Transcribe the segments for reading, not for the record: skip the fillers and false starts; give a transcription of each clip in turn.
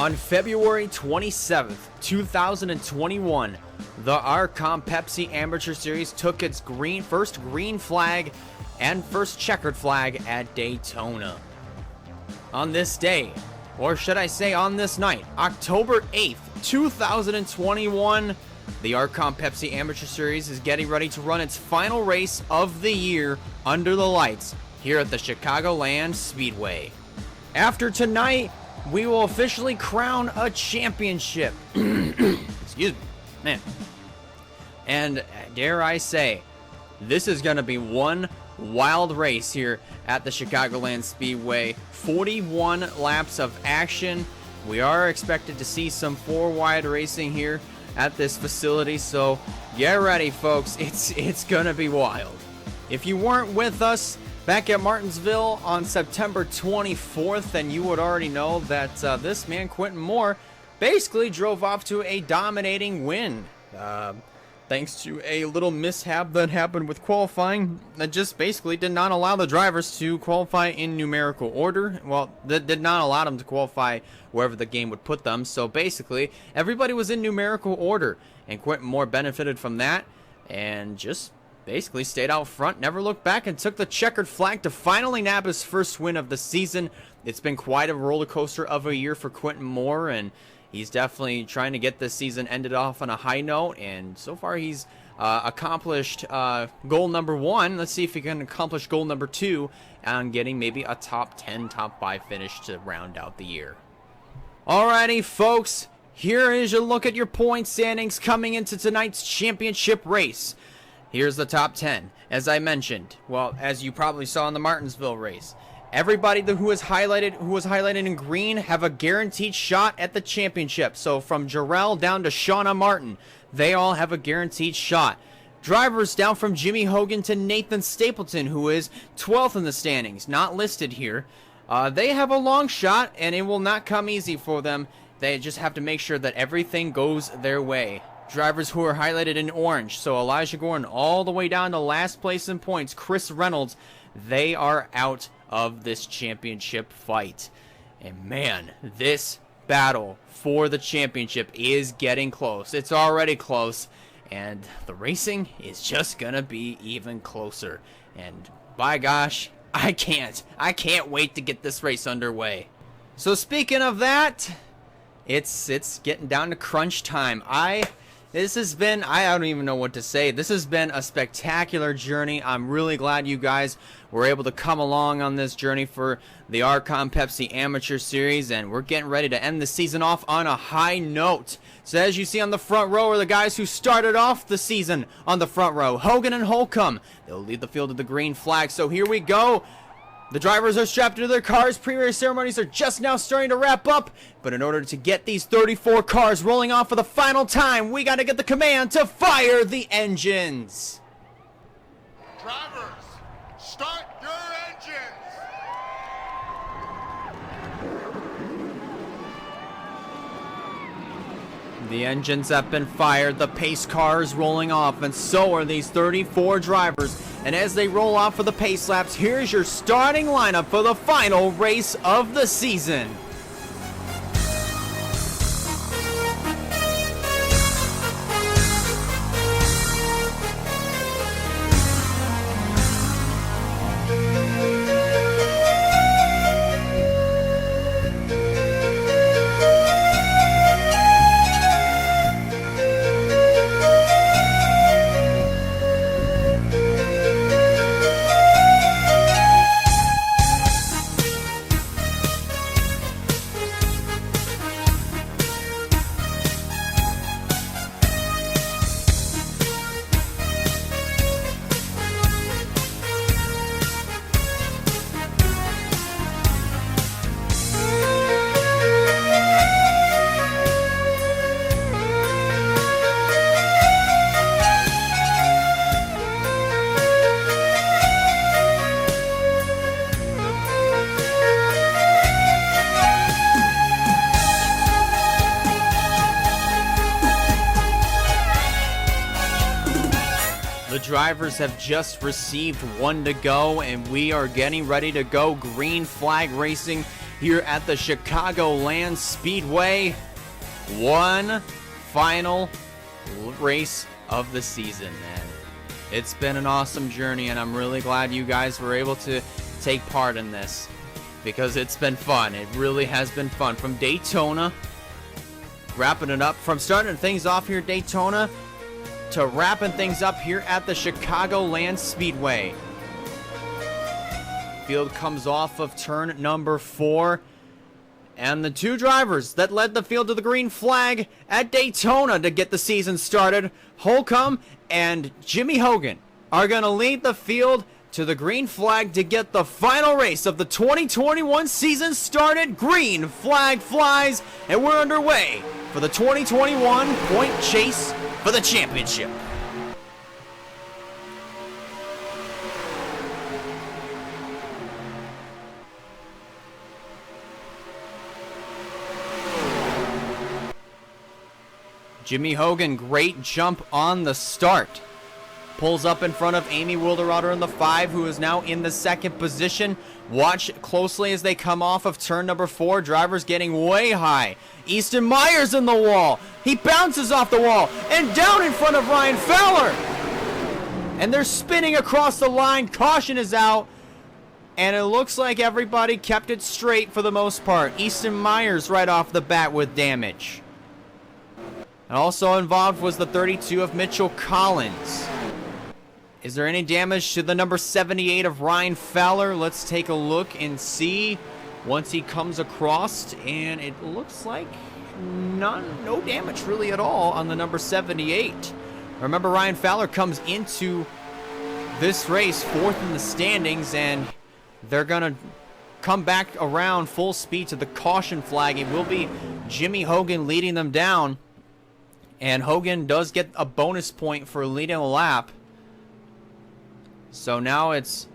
On February 27th, 2021, the RCOM Pepsi Amateur Series took its first green flag and first checkered flag at Daytona. On this day, or should I say on this night, October 8th, 2021, the RCOM Pepsi Amateur Series is getting ready to run its final race of the year under the lights here at the Chicagoland Speedway. After tonight, we will officially crown a championship. Excuse me, man. And dare I say, this is going to be one wild race here at the Chicagoland Speedway. 41 laps of action. We are expected to see some four-wide racing here at this facility, so get ready, folks. It's going to be wild. If you weren't with us back at Martinsville on September 24th, then you would already know that this man, Quentin Moore, basically drove off to a dominating win. Thanks to a little mishap that happened with qualifying that just basically did not allow the drivers to qualify in numerical order. Well, that did not allow them to qualify wherever the game would put them. So basically, everybody was in numerical order, and Quentin Moore benefited from that and just basically stayed out front, never looked back, and took the checkered flag to finally nab his first win of the season. It's been quite a roller coaster of a year for Quentin Moore, and he's definitely trying to get this season ended off on a high note, and so far he's accomplished goal number 1. Let's see if he can accomplish goal number 2 on getting maybe a top 10, top 5 finish to round out the year. Alrighty, folks, here is your look at your point standings coming into tonight's championship race. Here's the top 10. As I mentioned, well, as you probably saw in the Martinsville race, everybody who was highlighted in green have a guaranteed shot at the championship. So from Jarrell down to Shauna Martin, they all have a guaranteed shot. Drivers down from Jimmy Hogan to Nathan Stapleton, who is 12th in the standings, not listed here. They have a long shot, and it will not come easy for them. They just have to make sure that everything goes their way. Drivers who are highlighted in orange, so Elijah Gordon all the way down to last place in points, Chris Reynolds, they are out of this championship fight. And man, this battle for the championship is getting close. It's already close, and the racing is just gonna be even closer. And by gosh, I can't wait to get this race underway. So speaking of that, it's getting down to crunch time. I don't even know what to say. This has been a spectacular journey. I'm really glad you guys were able to come along on this journey for the RCOM Pepsi Amateur Series, and we're getting ready to end the season off on a high note. So as you see on the front row are the guys who started off the season on the front row, Hogan and Holcomb. They'll lead the field of the green flag, so here we go. The drivers are strapped into their cars. Pre-race ceremonies are just now starting to wrap up. But in order to get these 34 cars rolling off for the final time, we got to get the command to fire the engines. Drivers, start your engines. The engines have been fired, the pace car is rolling off, and so are these 34 drivers. And as they roll off for the pace laps, here's your starting lineup for the final race of the season. The drivers have just received one to go, and we are getting ready to go green flag racing here at the Chicagoland Speedway. One final race of the season, man. It's been an awesome journey, and I'm really glad you guys were able to take part in this because it's been fun. It really has been fun. From Daytona, wrapping it up, from starting things off here at Daytona to wrapping things up here at the Chicagoland Speedway. Field comes off of turn number 4. And the two drivers that led the field to the green flag at Daytona to get the season started, Holcomb and Jimmy Hogan, are going to lead the field to the green flag to get the final race of the 2021 season started. Green flag flies, and we're underway for the 2021 point chase for the championship. Jimmy Hogan, great jump on the start. Pulls up in front of Amy Wilderauer in the 5, who is now in the 2nd position. Watch closely as they come off of turn number 4. Drivers getting way high. Easton Myers in the wall. He bounces off the wall and down in front of Ryan Fowler. And they're spinning across the line. Caution is out. And it looks like everybody kept it straight for the most part. Easton Myers right off the bat with damage. And also involved was the 32 of Mitchell Collins. Is there any damage to the number 78 of Ryan Fowler? Let's take a look and see once he comes across. And it looks like no damage really at all on the number 78. Remember, Ryan Fowler comes into this race 4th in the standings, and they're going to come back around full speed to the caution flag. It will be Jimmy Hogan leading them down. And Hogan does get a bonus point for leading a lap. So now it's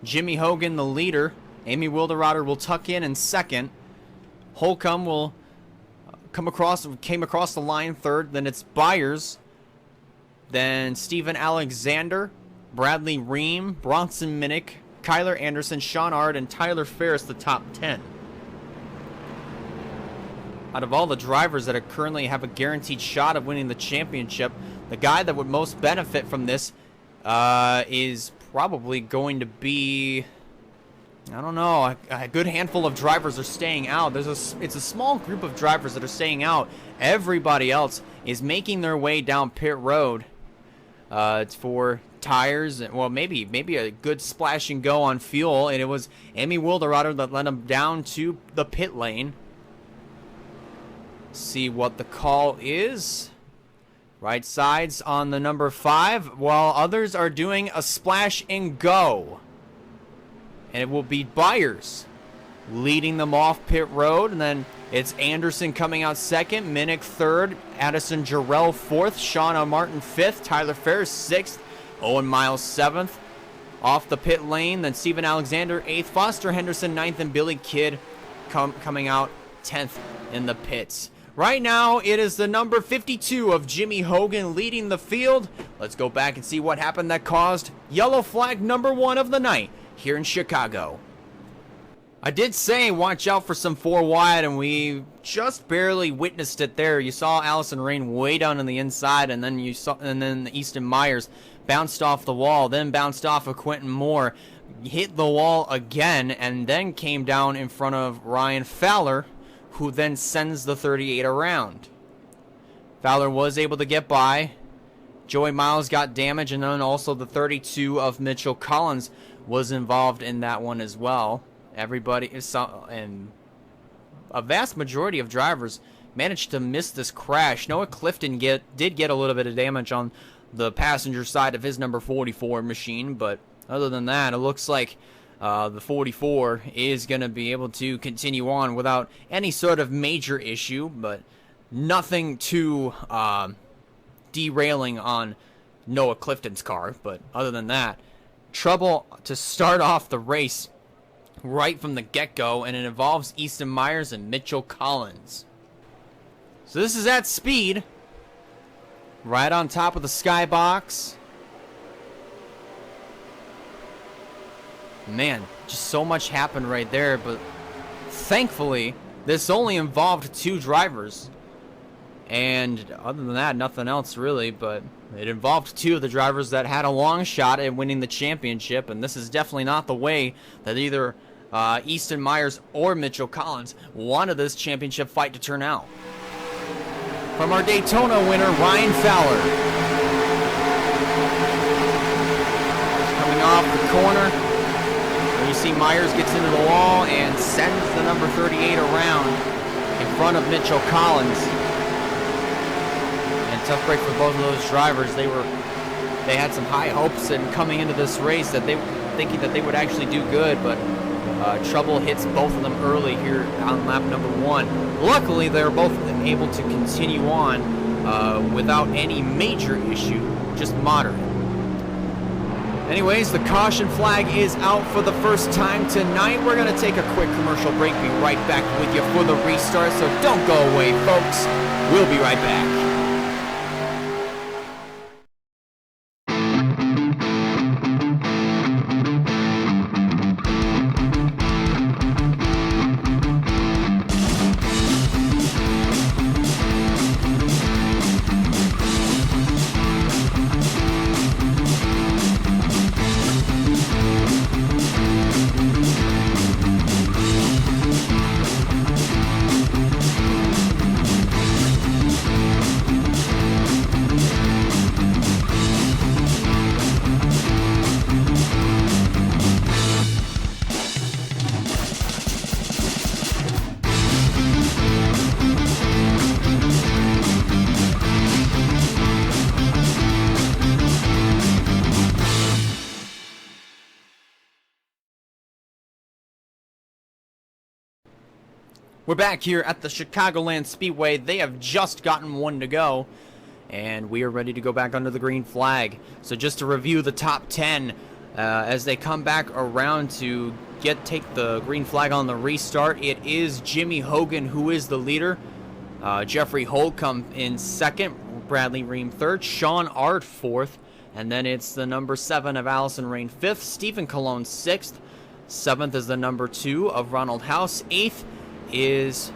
Jimmy Hogan, the leader. Amy Wilderauer will tuck in 2nd. Holcomb will came across the line 3rd. Then it's Byers. Then Steven Alexander, Bradley Ream, Bronson Minnick, Kyler Anderson, Sean Ard, and Tyler Ferris, the top 10. Out of all the drivers that currently have a guaranteed shot of winning the championship, the guy that would most benefit from this is probably going to be, I don't know, a good handful of drivers are staying out. It's a small group of drivers that are staying out. Everybody else is making their way down pit road. It's for tires, and well, maybe a good splash and go on fuel. And it was Amy Wilderauer that led them down to the pit lane. See what the call is. Right sides on the number 5, while others are doing a splash and go. And it will be Byers leading them off pit road. And then it's Anderson coming out 2nd, Minnick 3rd, Addison Jarrell 4th, Shauna Martin 5th, Tyler Ferris 6th, Owen Miles 7th. Off the pit lane, then Steven Alexander 8th, Foster Henderson 9th, and Billy Kidd coming out 10th in the pits. Right now, it is the number 52 of Jimmy Hogan leading the field. Let's go back and see what happened that caused yellow flag number 1 of the night here in Chicago. I did say watch out for some 4 wide, and we just barely witnessed it there. You saw Allison Rain way down on the inside, and then Easton Myers bounced off the wall, then bounced off of Quentin Moore, hit the wall again, and then came down in front of Ryan Fowler, who then sends the 38 around. Fowler was able to get by. Joey Miles got damage, and then also the 32 of Mitchell Collins was involved in that one as well. Everybody and a vast majority of drivers managed to miss this crash. Noah Clifton did get a little bit of damage on the passenger side of his number 44 machine, but other than that, it looks like the 44 is going to be able to continue on without any sort of major issue, but nothing too derailing on Noah Clifton's car. But other than that, trouble to start off the race right from the get-go, and it involves Easton Myers and Mitchell Collins. So this is at speed, right on top of the skybox. Man, just so much happened right there, but Thankfully, this only involved 2 drivers. And other than that, nothing else really, but it involved 2 of the drivers that had a long shot at winning the championship, and this is definitely not the way that either Easton Myers or Mitchell Collins wanted this championship fight to turn out. From our Daytona winner, Ryan Fowler. Coming off the corner, where you see Myers gets into the wall and sends the number 38 around in front of Mitchell Collins. And tough break for both of those drivers. They had some high hopes in coming into this race that they were thinking that they would actually do good, but trouble hits both of them early here on lap number 1. Luckily, they're both able to continue on without any major issue, just moderate. Anyways, the caution flag is out for the first time tonight. We're going to take a quick commercial break, be right back with you for the restart, so don't go away, folks. We'll be right back. We're back here at the Chicagoland Speedway. They have just gotten 1 to go, and we are ready to go back under the green flag. So just to review the top 10, as they come back around to take the green flag on the restart, it is Jimmy Hogan who is the leader. Jeffrey Holcomb in second, Bradley Ream third, Sean Ard fourth, and then it's the number 7 of Allison Rain fifth, Stephen Colon sixth, 7th is the number 2 of Ronald House, 8th is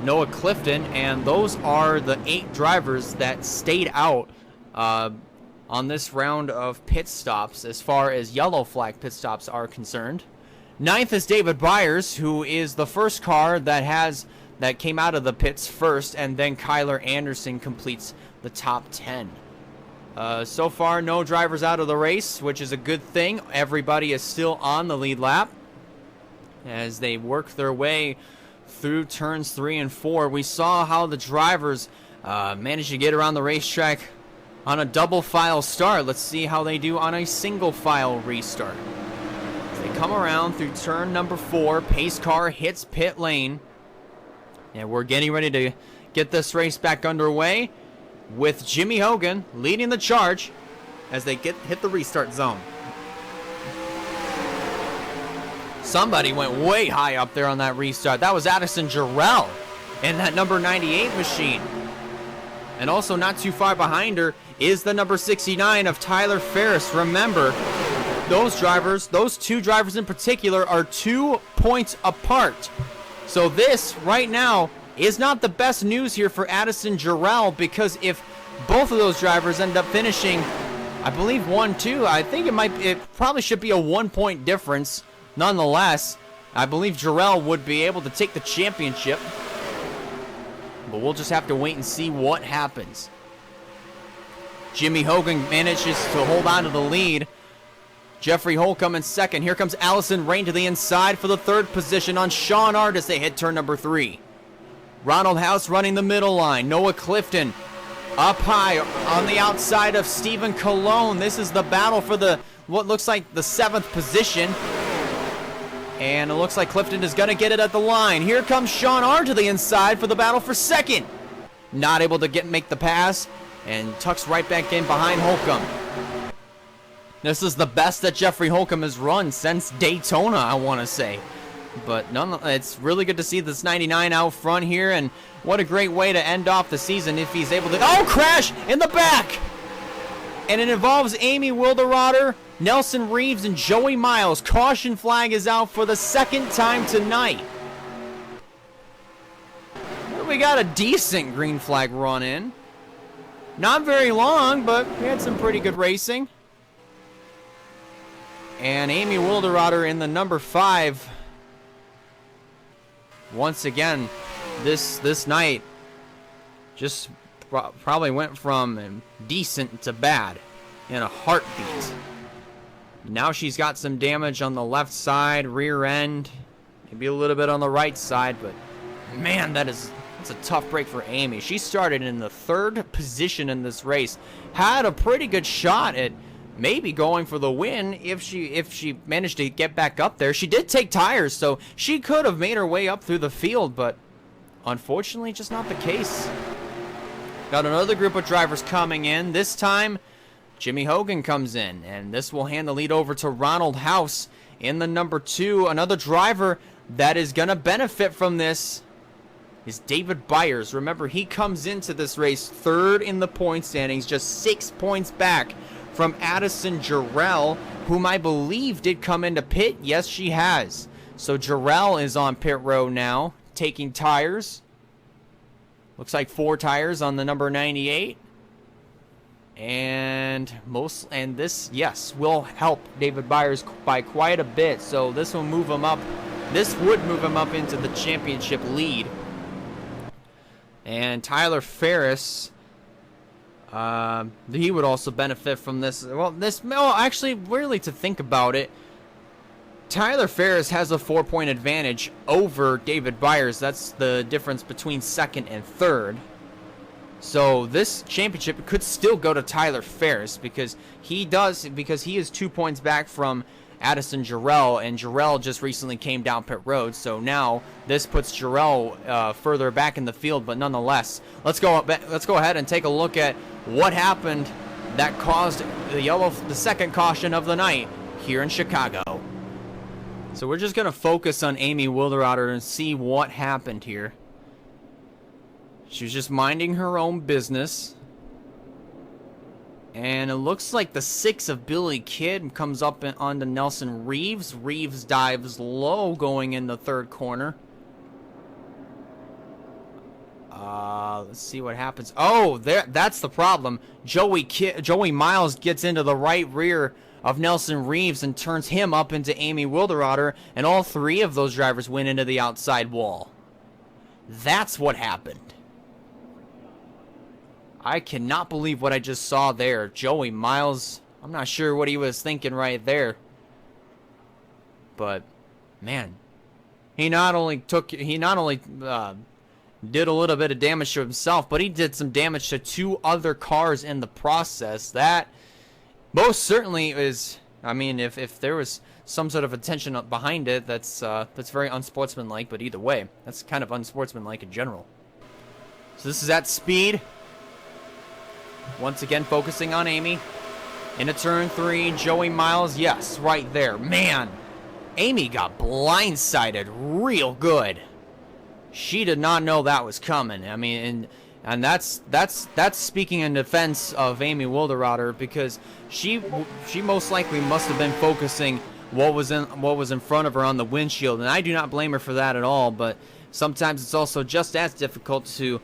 Noah Clifton, and those are the 8 drivers that stayed out on this round of pit stops as far as yellow flag pit stops are concerned. 9th is David Byers, who is the first car that came out of the pits first, and then Kyler Anderson completes the top 10. So far, no drivers out of the race, which is a good thing. Everybody is still on the lead lap as they work their way through turns 3 and 4. We saw how the drivers managed to get around the racetrack on a double file start. Let's see how they do on a single file restart. As they come around through turn number 4, pace car hits pit lane, and we're getting ready to get this race back underway with Jimmy Hogan leading the charge as they hit the restart zone. Somebody went way high up there on that restart. That was Addison Jarrell in that number 98 machine. And also not too far behind her is the number 69 of Tyler Ferris. Remember, those 2 drivers in particular, are 2 points apart. So this, right now, is not the best news here for Addison Jarrell, because if both of those drivers end up finishing, I believe 1-2, I think it probably should be a 1-point difference. Nonetheless, I believe Jarrell would be able to take the championship, but we'll just have to wait and see what happens. Jimmy Hogan manages to hold on to the lead. Jeffrey Holcomb in second. Here comes Allison Rain to the inside for the 3rd position on Sean Ard as they hit turn number 3. Ronald House running the middle line. Noah Clifton up high on the outside of Stephen Colon. This is the battle for what looks like the 7th position. And it looks like Clifton is going to get it at the line. Here comes Sean Ard to the inside for the battle for 2nd. Not able to make the pass, and tucks right back in behind Holcomb. This is the best that Jeffrey Holcomb has run since Daytona, I want to say. But it's really good to see this 99 out front here, and what a great way to end off the season if he's able to... Oh, crash in the back! And it involves Amy Wilderotter, Nelson Reeves, and Joey Miles. Caution flag is out for the 2nd time tonight. we got a decent green flag run in. Not very long, but we had some pretty good racing. And Amy Wilderauer in the number 5. Once again, this night just probably went from decent to bad in a heartbeat. Now she's got some damage on the left side, rear end, maybe a little bit on the right side, but man, it's a tough break for Amy. She started in the 3rd position in this race, had a pretty good shot at maybe going for the win if she managed to get back up there. She did take tires, so she could have made her way up through the field, but unfortunately just not the case. Got another group of drivers coming in. This time Jimmy Hogan comes in, and this will hand the lead over to Ronald House in the number 2. Another driver that is going to benefit from this is David Byers. Remember, he comes into this race 3rd in the point standings, just 6 points back from Addison Jarrell, whom I believe did come into pit. Yes, she has. So Jarrell is on pit road now, taking tires. Looks like 4 tires on the number 98. And this, yes, will help David Byers by quite a bit. So this will move him up. This would move him up into the championship lead. And Tyler Ferris, he would also benefit from this. Well, actually, really, to think about it, Tyler Ferris has a 4-point advantage over David Byers. That's the difference between 2nd and 3rd. So this championship could still go to Tyler Ferris because he is 2 points back from Addison Jarrell, and Jarrell just recently came down pit road. So now this puts Jarrell further back in the field, but nonetheless, let's go ahead and take a look at what happened that caused the second caution of the night here in Chicago. So we're just gonna focus on Amy Wilderauer and see what happened here. She was just minding her own business. And it looks like the 6 of Billy Kidd comes up onto Nelson Reeves. Reeves dives low going in the 3rd corner. Let's see what happens. Oh, that's the problem. Joey Miles gets into the right rear of Nelson Reeves and turns him up into Amy Wilderauer, and all 3 of those drivers went into the outside wall. That's what happened. I cannot believe what I just saw there. Joey Miles, I'm not sure what he was thinking right there. But, man, he not only did a little bit of damage to himself, but he did some damage to 2 other cars in the process. That most certainly is, I mean, if there was some sort of intention behind it, that's very unsportsmanlike, but either way, that's kind of unsportsmanlike in general. So this is at speed. Once again, focusing on Amy. Into turn 3, Joey Miles, yes, right there. Man, Amy got blindsided real good. She did not know that was coming. I mean, and that's speaking in defense of Amy Wilderauer, because she most likely must have been focusing what was in front of her on the windshield, and I do not blame her for that at all. But sometimes it's also just as difficult to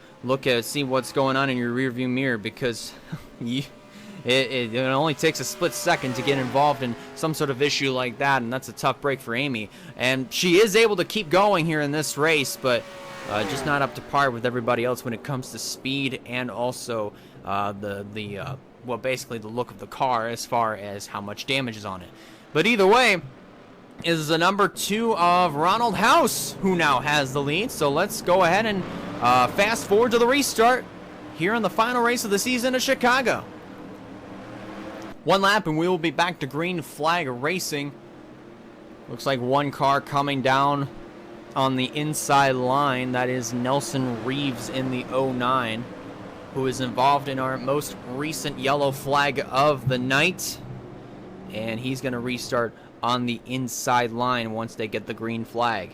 see what's going on in your rearview mirror, because it only takes a split second to get involved in some sort of issue like that, and that's a tough break for Amy. And she is able to keep going here in this race, but just not up to par with everybody else when it comes to speed and also basically the look of the car as far as how much damage is on it. But either way, is the number 2 of Ronald House, who now has the lead. So let's go ahead and fast forward to the restart here in the final race of the season at Chicago. 1 lap and we will be back to green flag racing. Looks like 1 car coming down on the inside line. That is Nelson Reeves in the 09, who is involved in our most recent yellow flag of the night. And he's going to restart on the inside line once they get the green flag.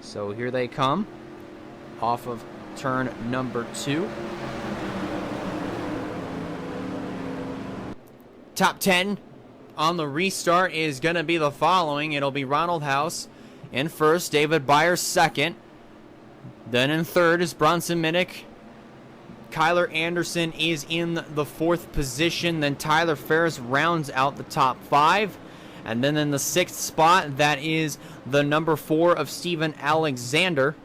So here they come off of turn number 2. Top 10 on the restart is going to be the following. It'll be Ronald House in first, David Byers second, Then in third is Bronson Minnick. Kyler Anderson is in the 4th position. Then Tyler Ferris rounds out the top 5. And then in the 6th spot, that is the number 4 of Steven Alexander.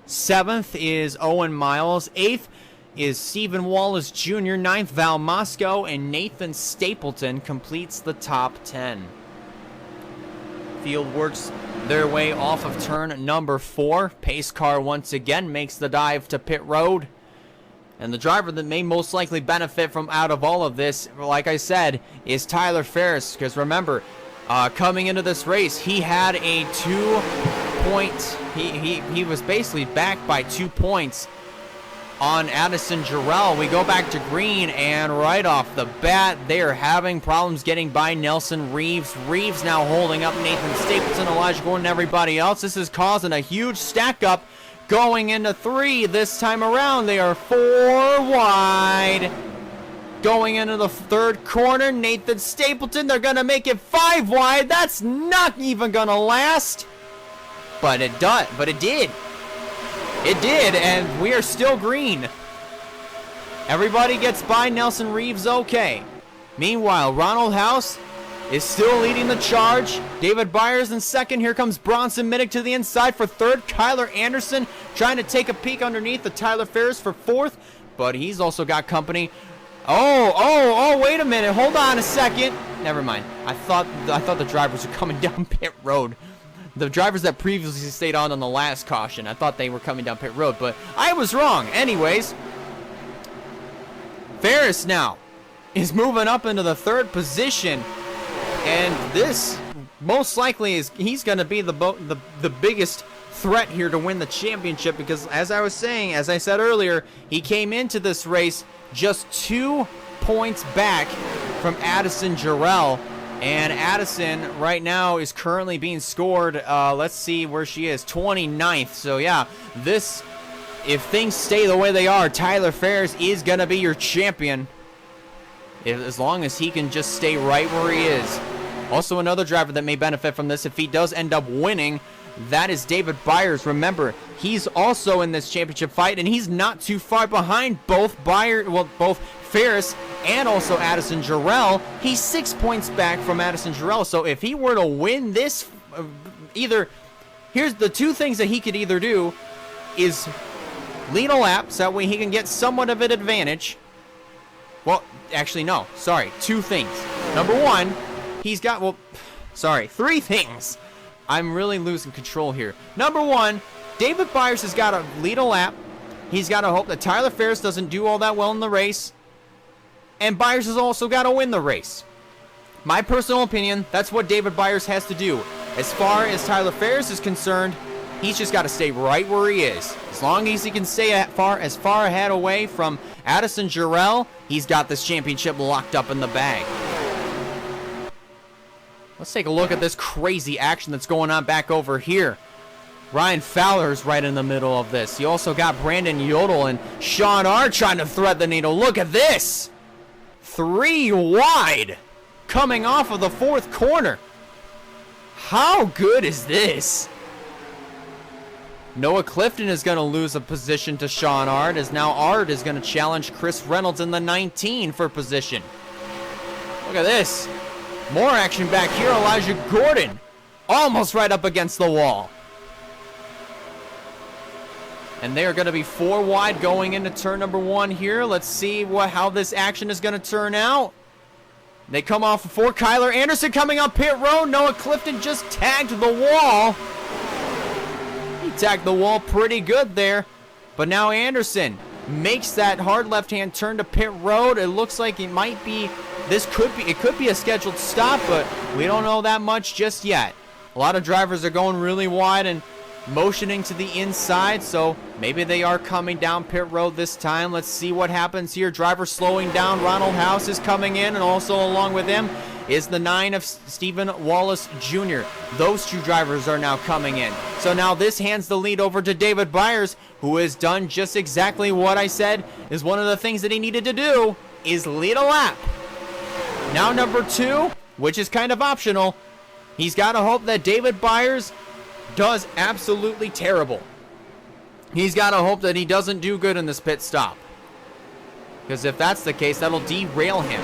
7th is Owen Miles. 8th is Stephen Wallace Jr. 9th, Val Moscow. And Nathan Stapleton completes the top 10. Field works their way off of turn number 4. Pace car once again makes the dive to pit road. And the driver that may most likely benefit from out of all of this, like I said, is Tyler Ferris. Because remember, coming into this race, he had a 2-point, he was basically back by 2 points on Addison Jarrell. We go back to green, and right off the bat, they are having problems getting by Nelson Reeves. Reeves now holding up Nathan Stapleton, Elijah Gordon, and everybody else. This is causing a huge stack up going into 3 this time around. They are 4 wide. Going into the 3rd corner, Nathan Stapleton, they're going to make it 5 wide. That's not even going to last. But it did. It did, and we are still green. Everybody gets by Nelson Reeves okay. Meanwhile, Ronald House is still leading the charge. David Byers in 2nd. Here comes Bronson Minnick to the inside for 3rd. Kyler Anderson trying to take a peek underneath the Tyler Ferris for 4th, but he's also got company. Oh, wait a minute. Hold on a second. Never mind. I thought the drivers were coming down pit road. The drivers that previously stayed on the last caution, I thought they were coming down pit road, but I was wrong. Anyways, Ferris now is moving up into the 3rd position, and this most likely is he's going to be the biggest threat here to win the championship, because as I said earlier, he came into this race just 2 points back from Addison Jarrell. And Addison right now is currently being scored, let's see where she is, 29th. So yeah, if things stay the way they are, Tyler Ferris is going to be your champion. As long as he can just stay right where he is. Also another driver that may benefit from this if he does end up winning, that is David Byers. Remember, he's also in this championship fight, and he's not too far behind both Ferris and also Addison Jarrell. He's 6 points back from Addison Jarrell. So if he were to win this, here's the 2 things that he could either do is lead a lap, so that way he can get somewhat of an advantage. Well, actually, no. Sorry. 2 things. Number 1, he's got, 3 things. I'm really losing control here. Number 1, David Byers has got to lead a lap. He's got to hope that Tyler Ferris doesn't do all that well in the race. And Byers has also got to win the race. My personal opinion, that's what David Byers has to do. As far as Tyler Ferris is concerned, he's just got to stay right where he is. As long as he can stay as far ahead away from Addison Jarrell, he's got this championship locked up in the bag. Let's take a look at this crazy action that's going on back over here. Ryan Fowler's right in the middle of this. You also got Brandon Yodel and Sean R trying to thread the needle. Look at this. 3 wide coming off of the 4th corner. How good is this? Noah Clifton is going to lose a position to Sean Ard, as now Ard is going to challenge Chris Reynolds in the 19 for position. Look at this. More action back here. Elijah Gordon almost right up against the wall. And they are going to be 4 wide going into turn number 1 here. Let's see how this action is going to turn out. They come off of 4. Kyler Anderson coming up pit road. Noah Clifton just tagged the wall. He tagged the wall pretty good there. But now Anderson makes that hard left-hand turn to pit road. It looks like it might be, it could be a scheduled stop, but we don't know that much just yet. A lot of drivers are going really wide and motioning to the inside, so maybe they are coming down pit road this time. Let's see what happens here. Driver slowing down. Ronald House is coming in, and also along with him is the 9 of Stephen Wallace Jr. Those 2 drivers are now coming in. So now this hands the lead over to David Byers, who has done just exactly what I said is one of the things that he needed to do, is lead a lap. Now number 2, which is kind of optional, he's got to hope that David Byers does absolutely terrible. He's got to hope that he doesn't do good in this pit stop. Because if that's the case, that'll derail him.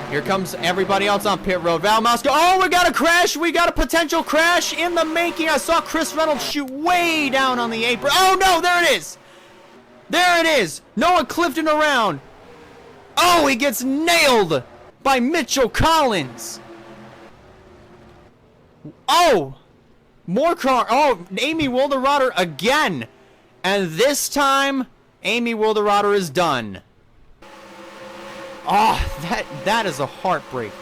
Here comes everybody else on pit road. Val Mosco. Oh, we got a crash. We got a potential crash in the making. I saw Chris Reynolds shoot way down on the apron. Oh, no, there it is. There it is. Noah Clifton around. Oh, he gets nailed by Mitchell Collins. Oh, more car. Oh, Amy Wilderotter again. And this time, Amy Wilderotter is done. Oh, that is a heartbreak.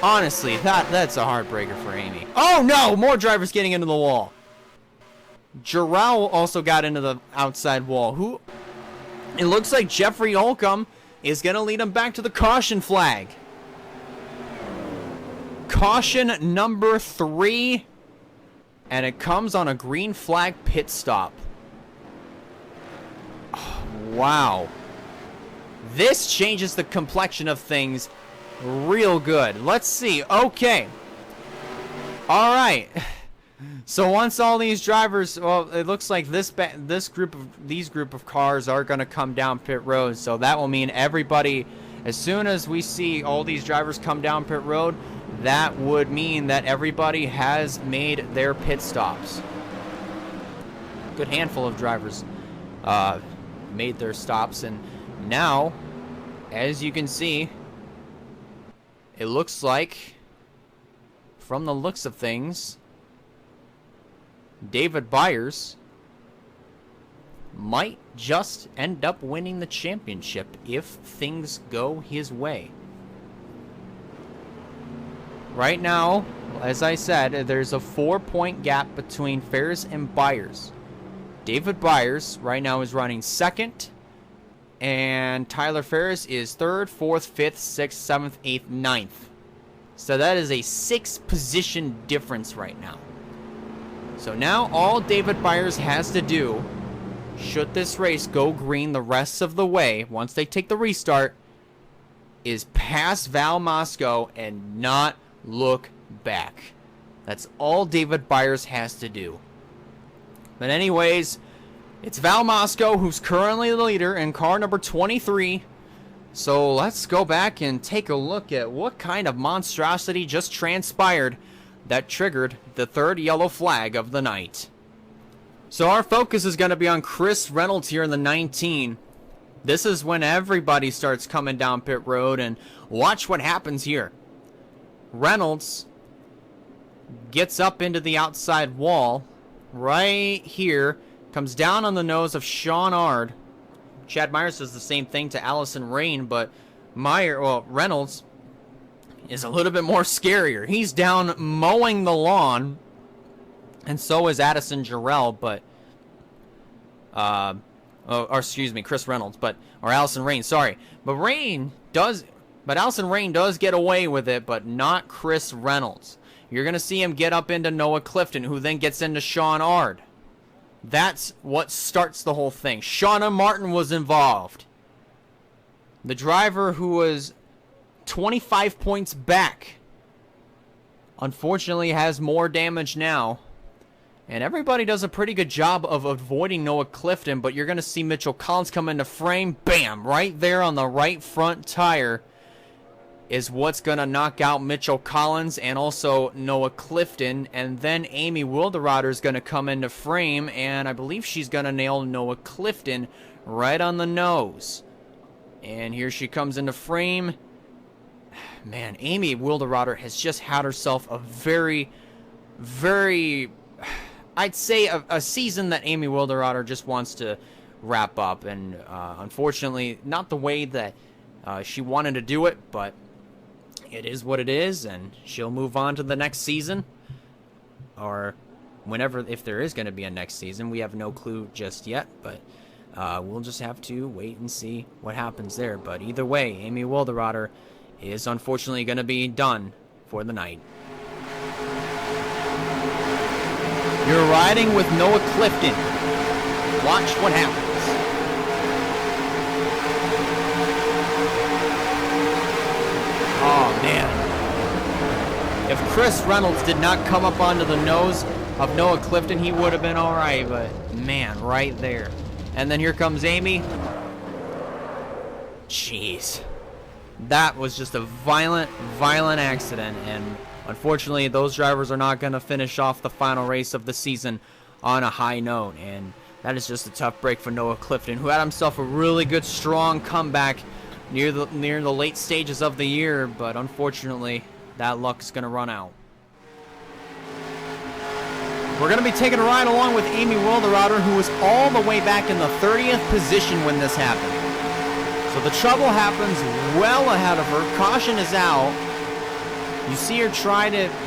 Honestly, that's a heartbreaker for Amy. Oh no, more drivers getting into the wall. Jarrell also got into the outside wall. It looks like Jeffrey Holcomb is going to lead him back to the caution flag. Caution number 3. And it comes on a green flag pit stop. Oh, wow. This changes the complexion of things real good. Let's see. Okay. All right. So once all these drivers, well, it looks like these group of cars are going to come down pit road. So that will mean everybody, as soon as we see all these drivers come down pit road, that would mean that everybody has made their pit stops. Good handful of drivers made their stops, and now, as you can see, it looks like, from the looks of things, David Byers might just end up winning the championship if things go his way. Right now, as I said, there's a 4-point gap between Ferris and Byers. David Byers right now is running second, and Tyler Ferris is third, fourth, fifth, sixth, seventh, eighth, ninth. So that is a 6-position difference right now. So now all David Byers has to do, should this race go green the rest of the way, once they take the restart, is pass Val Mosco and not look back. That's all David Byers has to do. But anyways, it's Val Mosco who's currently the leader in car number 23. So let's go back and take a look at what kind of monstrosity just transpired that triggered the third yellow flag of the night. So our focus is going to be on Chris Reynolds here in the 19. This is when everybody starts coming down pit road, and watch what happens here. Reynolds gets up into the outside wall right here, comes down on the nose of Sean Ard. Chad Myers does the same thing to Allison Rain, but Reynolds is a little bit more scarier. He's down mowing the lawn, and so is Addison Jarrell, but Chris Reynolds, or Allison Rain, sorry. But Allison Rain does get away with it, but not Chris Reynolds. You're going to see him get up into Noah Clifton, who then gets into Sean Ard. That's what starts the whole thing. Shauna Martin was involved. The driver who was 25 points back, unfortunately, has more damage now. And everybody does a pretty good job of avoiding Noah Clifton, but you're going to see Mitchell Collins come into frame. Bam! Right there on the right front tire is what's going to knock out Mitchell Collins and also Noah Clifton. And then Amy Wilderotter is going to come into frame, and I believe she's going to nail Noah Clifton right on the nose. And here she comes into frame. Man, Amy Wilderotter has just had herself a very, very, I'd say a season that Amy Wilderotter just wants to wrap up. And unfortunately, not the way that she wanted to do it, but it is what it is, and she'll move on to the next season. Or whenever, if there is going to be a next season. We have no clue just yet, but we'll just have to wait and see what happens there. But either way, Amy Wilderotter is unfortunately going to be done for the night. You're riding with Noah Clifton. Watch what happens. Oh, man. If Chris Reynolds did not come up onto the nose, of Noah Clifton, he would have been all right, but man, right there. And then here comes Amy. Jeez. That was just a violent accident, and unfortunately, those drivers are not going to finish off the final race of the season on a high note, and that is just a tough break for Noah Clifton, who had himself a really good, strong comeback near the late stages of the year, but unfortunately, that luck's going to run out. We're going to be taking a ride along with Amy Wilderauer, who was all the way back in the 30th position when this happened. So the trouble happens well ahead of her. Caution is out. You see her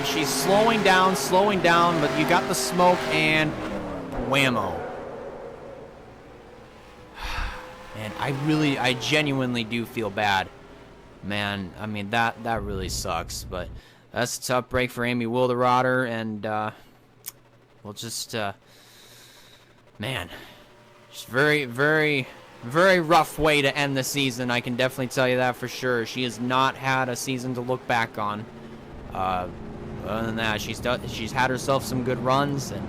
she's slowing down, but you got the smoke and whammo. Man, I genuinely do feel bad. Man, I mean, that really sucks, but that's a tough break for Amy Wilderauer, and we'll just, man, just very rough way to end the season. I can definitely tell you that for sure. She has not had a season to look back on. Other than that, she's had herself some good runs, and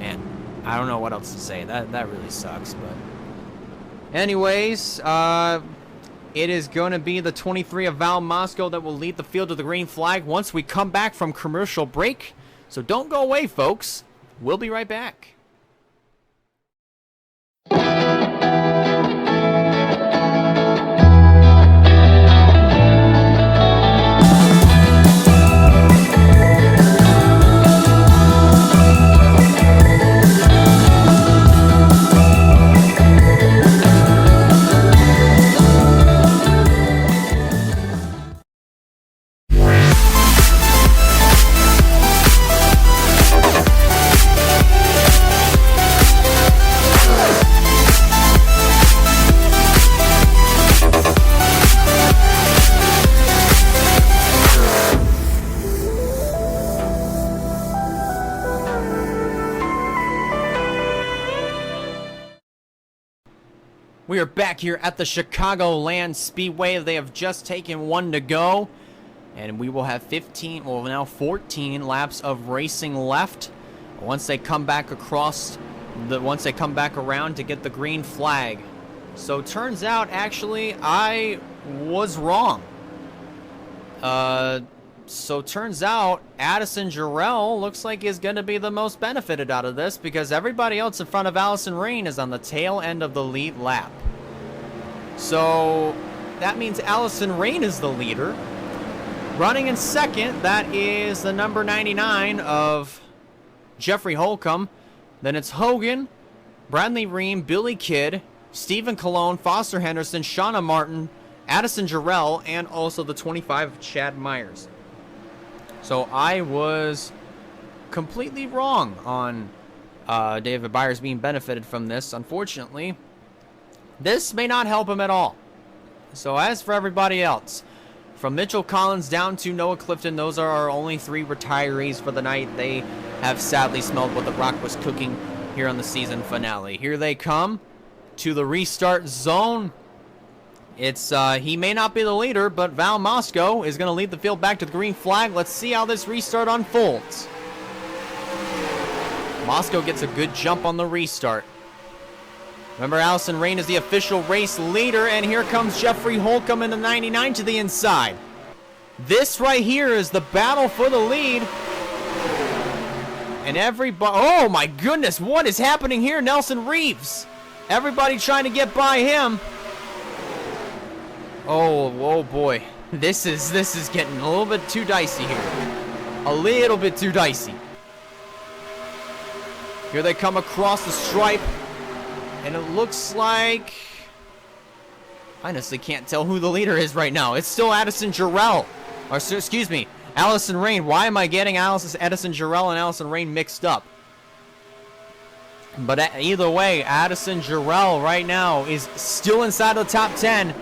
man, I don't know what else to say. That really sucks. But anyways, it is going to be the 23 of Val Moscow that will lead the field to the green flag once we come back from commercial break. So don't go away, folks. We'll be right back. We are back here at the Chicagoland Speedway. They have just taken one to go, and we will have 14 laps of racing left once they come back around to get the green flag. So turns out, actually, I was wrong. So turns out Addison Jarrell looks like is going to be the most benefited out of this, because everybody else in front of Allison Rain is on the tail end of the lead lap. So that means Allison Rain is the leader. Running in second, that is the number 99 of Jeffrey Holcomb. Then it's Hogan, Bradley Ream, Billy Kidd, Stephen Colon, Foster Henderson, Shauna Martin, Addison Jarrell, and also the 25 of Chad Myers. So I was completely wrong on David Byers being benefited from this. Unfortunately, this may not help him at all. So as for everybody else, from Mitchell Collins down to Noah Clifton, those are our only 3 retirees for the night. They have sadly smelled what the rock was cooking here on the season finale. Here they come to the restart zone. It's he may not be the leader, but Val Moscow is going to lead the field back to the green flag. Let's see how this restart unfolds. Moscow gets a good jump on the restart. Remember, Allison Rain is the official race leader, and here comes Jeffrey Holcomb in the 99 to the inside. This right here is the battle for the lead. And everybody, oh my goodness, what is happening here? Nelson Reeves. Everybody trying to get by him. Oh boy. This is getting a little bit too dicey here. A little bit too dicey. Here they come across the stripe. And it looks like, I honestly can't tell who the leader is right now. It's still Addison Jarrell. Or, excuse me, Allison Rain. Why am I getting Addison Jarrell and Allison Rain mixed up? But either way, Addison Jarrell right now is still inside of the top 10.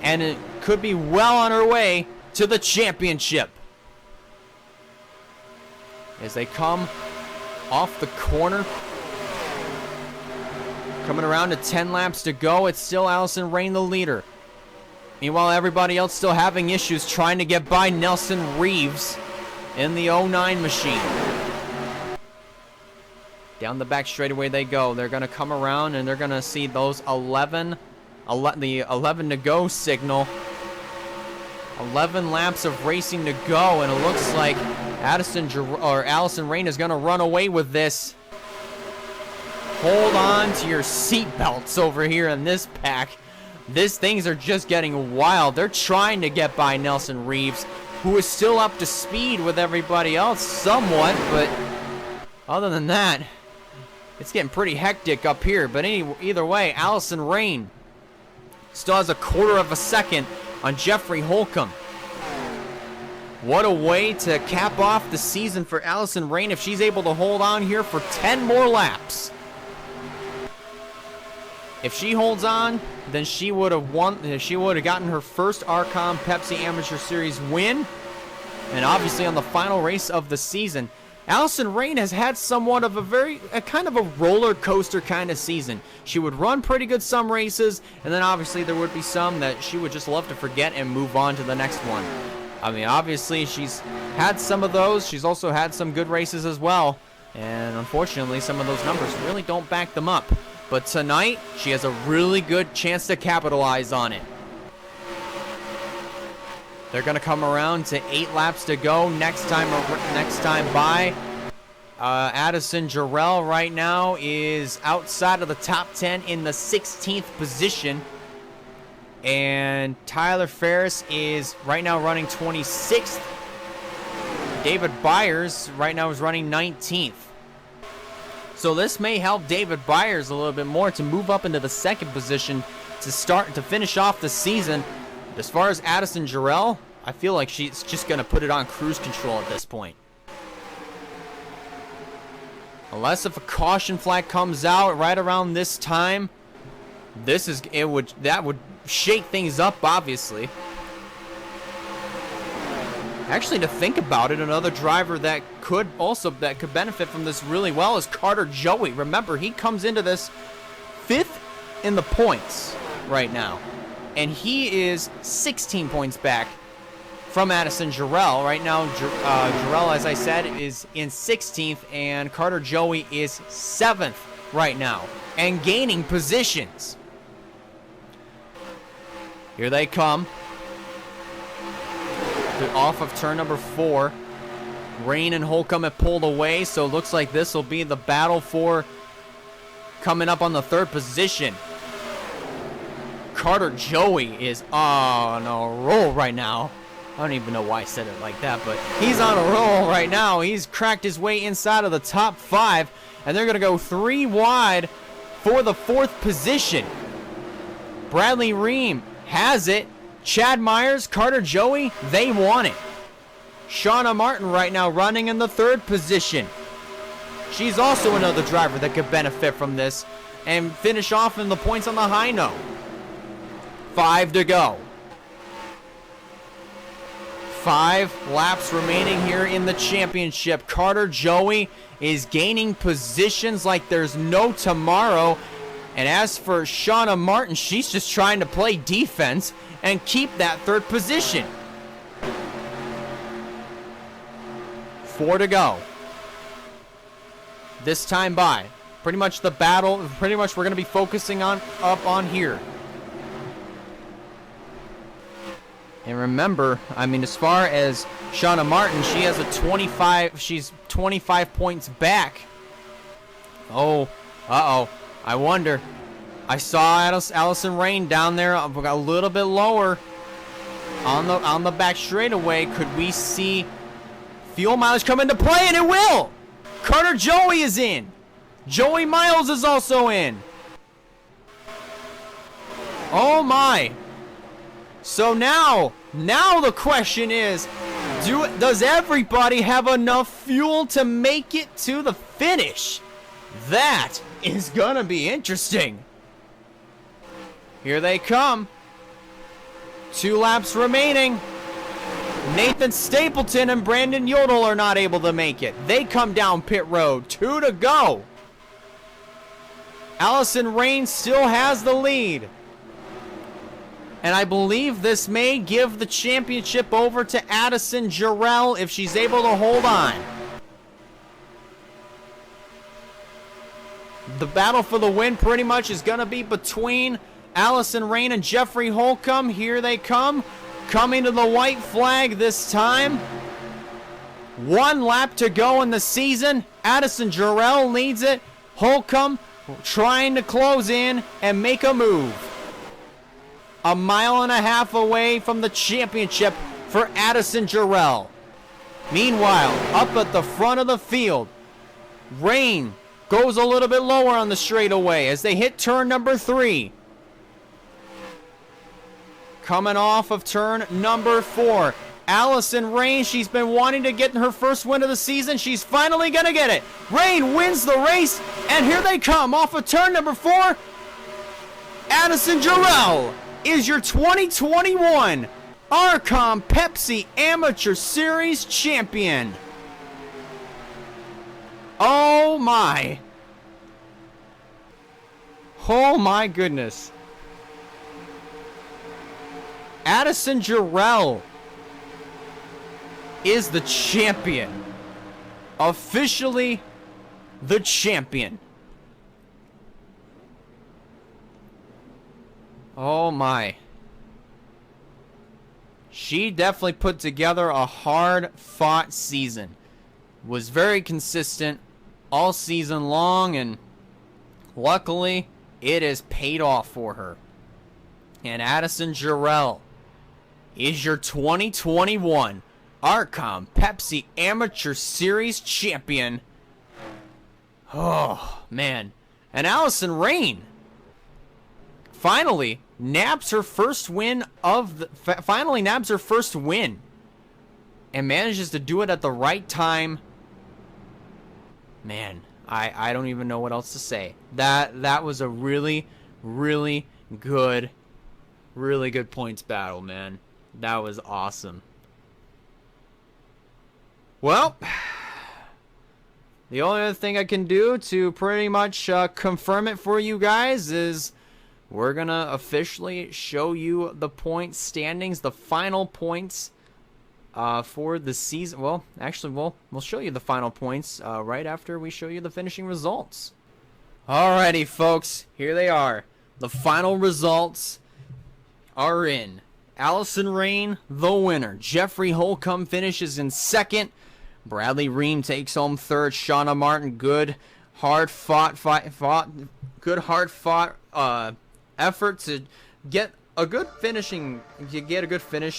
And it could be well on her way to the championship. As they come off the corner. Coming around to 10 laps to go. It's still Allison Rain, the leader. Meanwhile, everybody else still having issues trying to get by Nelson Reeves in the 09 machine. Down the back straightaway they go. They're going to come around, and they're going to see those the 11 to go signal. 11 laps of racing to go, and it looks like Allison Rain is going to run away with this. Hold on to your seat belts over here in this pack. Things are just getting wild. They're trying to get by Nelson Reeves, who is still up to speed with everybody else somewhat, but other than that, it's getting pretty hectic up here. But either way, Allison Rain still has a quarter of a second on Jeffrey Holcomb. What a way to cap off the season for Allison Rain if she's able to hold on here for 10 more laps. If she holds on, then she would have won. She would have gotten her first RCOM Pepsi Amateur Series win, and obviously on the final race of the season. Allison Rain has had somewhat of a kind of a roller coaster kind of season. She would run pretty good some races, and then obviously there would be some that she would just love to forget and move on to the next one. I mean, obviously she's had some of those. She's also had some good races as well, and unfortunately some of those numbers really don't back them up. But tonight, she has a really good chance to capitalize on it. They're going to come around to 8 laps to go. Next time by, Addison Jarrell right now is outside of the top 10 in the 16th position. And Tyler Ferris is right now running 26th. David Byers right now is running 19th. So this may help David Byers a little bit more to move up into the 2nd position to finish off the season. As far as Addison Jarrell, I feel like she's just going to put it on cruise control at this point. Unless if a caution flag comes out right around this time, that would shake things up, obviously. Actually, to think about it, another driver that could benefit from this really well is Carter Joey. Remember, he comes into this 5th in the points right now, and he is 16 points back from Addison Jarrell. Right now, Jarrell, as I said, is in 16th, and Carter Joey is 7th right now, and gaining positions. Here they come. They're off of turn number 4. Rain and Holcomb have pulled away, so it looks like this will be the battle for coming up on the 3rd position. Carter Joey is on a roll right now. I don't even know why I said it like that, but he's on a roll right now. He's cracked his way inside of the top 5, and they're going to go 3 wide for the 4th position. Bradley Ream has it. Chad Myers, Carter Joey, they want it. Shauna Martin right now running in the 3rd position. She's also another driver that could benefit from this and finish off in the points on the high note. 5 to go. 5 laps remaining here in the championship. Carter Joey is gaining positions like there's no tomorrow. And as for Shauna Martin, she's just trying to play defense and keep that 3rd position. 4 to go. This time by. Pretty much the battle, we're going to be focusing up on here. And remember, I mean, as far as Shauna Martin, she has she's 25 points back. Oh, I wonder. I saw Allison Rain down there a little bit lower on the back straightaway. Could we see fuel mileage come into play? And it will! Carter Joey is in. Joey Miles is also in. Oh my. So now the question is, does everybody have enough fuel to make it to the finish? That is gonna be interesting. Here they come. 2 laps remaining. Nathan Stapleton and Brandon Yodel are not able to make it. They come down pit road. 2 to go. Allison Rain still has the lead. And I believe this may give the championship over to Addison Jarrell if she's able to hold on. the battle for the win pretty much is going to be between Allison Rain and Jeffrey Holcomb. Here they come. Coming to the white flag this time. 1 lap to go in the season. Addison Jarrell leads it. Holcomb trying to close in and make a move. 1.5 miles away from the championship for Addison Jarrell. Meanwhile, up at the front of the field, Rain goes a little bit lower on the straightaway as they hit turn number 3. Coming off of turn number 4, Allison Rain, she's been wanting to get her first win of the season. She's finally going to get it. Rain wins the race, and here they come off of turn number 4. Addison Jarrell is your 2021 RCOM Pepsi Amateur Series champion. Oh my. Oh my goodness. Addison Jarrell is the champion. Officially the champion. Oh my. She definitely put together a hard-fought season. Was very consistent all season long, and luckily it has paid off for her. And Addison Jarrell is your 2021 RCOM Pepsi Amateur Series champion. Oh, man. And Allison Rain finally nabs her first win and manages to do it at the right time. Man, I don't even know what else to say. That was a really good points battle, man. That was awesome. Well, the only other thing I can do to pretty much confirm it for you guys is we're going to officially show you the point standings, the final points for the season. Well, actually, we'll show you the final points right after we show you the finishing results. Alrighty, folks, here they are. The final results are in. Allison Rain, the winner. Jeffrey Holcomb finishes in second. Bradley Ream takes home third. Shauna Martin, good hard fought effort to get a good finish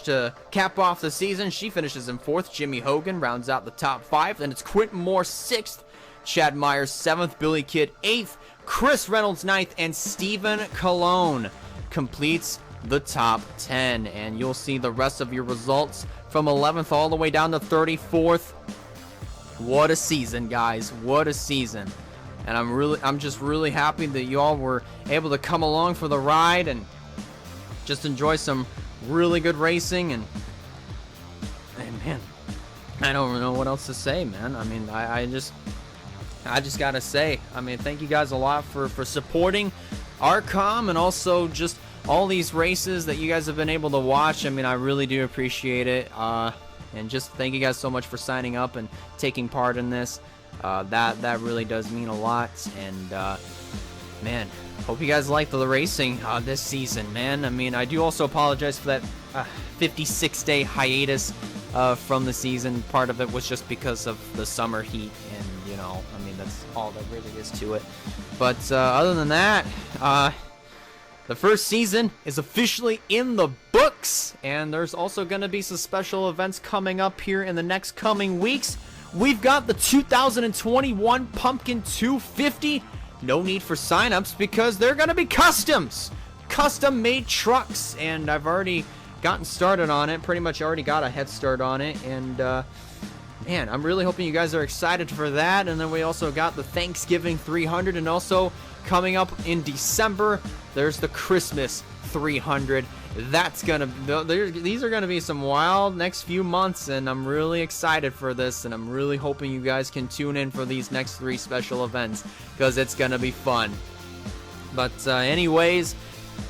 to cap off the season. She finishes in fourth. Jimmy Hogan rounds out the top 5. Then it's Quentin Moore sixth, Chad Myers 7th, Billy Kidd 8th, Chris Reynolds 9th, and Stephen Colon completes the top 10. And you'll see the rest of your results from 11th all the way down to 34th. What a season, guys. What a season. And I'm just really happy that you all were able to come along for the ride and just enjoy some really good racing. And man, I don't know what else to say, man. I mean, I just gotta say, I mean, thank you guys a lot for supporting RCOM and also just all these races that you guys have been able to watch. I mean, I really do appreciate it. And just thank you guys so much for signing up and taking part in this. That really does mean a lot. And man, hope you guys like the racing this season, man. I mean, I do also apologize for that 56-day hiatus from the season. Part of it was just because of the summer heat, and you know, I mean, that's all that really is to it. But other than that, the first season is officially in the books, and there's also going to be some special events coming up here in the next coming weeks. We've got the 2021 Pumpkin 250. No need for signups because they're going to be customs. Custom-made trucks, and I've already gotten started on it. Pretty much already got a head start on it, and man, I'm really hoping you guys are excited for that. And then we also got the Thanksgiving 300, and also coming up in December, there's the Christmas 300. These are gonna be some wild next few months, and I'm really excited for this, and I'm really hoping you guys can tune in for these next 3 special events because it's gonna be fun. But anyways,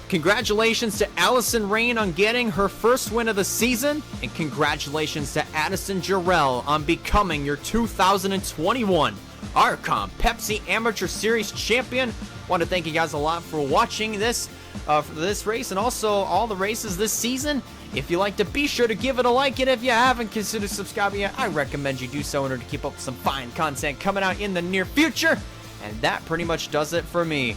congratulations to Allison Rain on getting her first win of the season, and congratulations to Addison Jarrell on becoming your 2021 RCOM Pepsi Amateur Series champion. Want to thank you guys a lot for watching this for this race and also all the races this season. If you liked it, be sure to give it a like, and if you haven't considered subscribing yet, I recommend you do so in order to keep up with some fine content coming out in the near future. And that pretty much does it for me.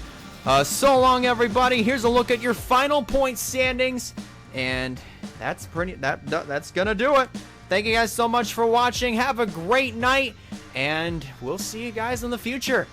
So long, everybody. Here's a look at your final point standings, and that's gonna do it. Thank you guys so much for watching. Have a great night, and we'll see you guys in the future.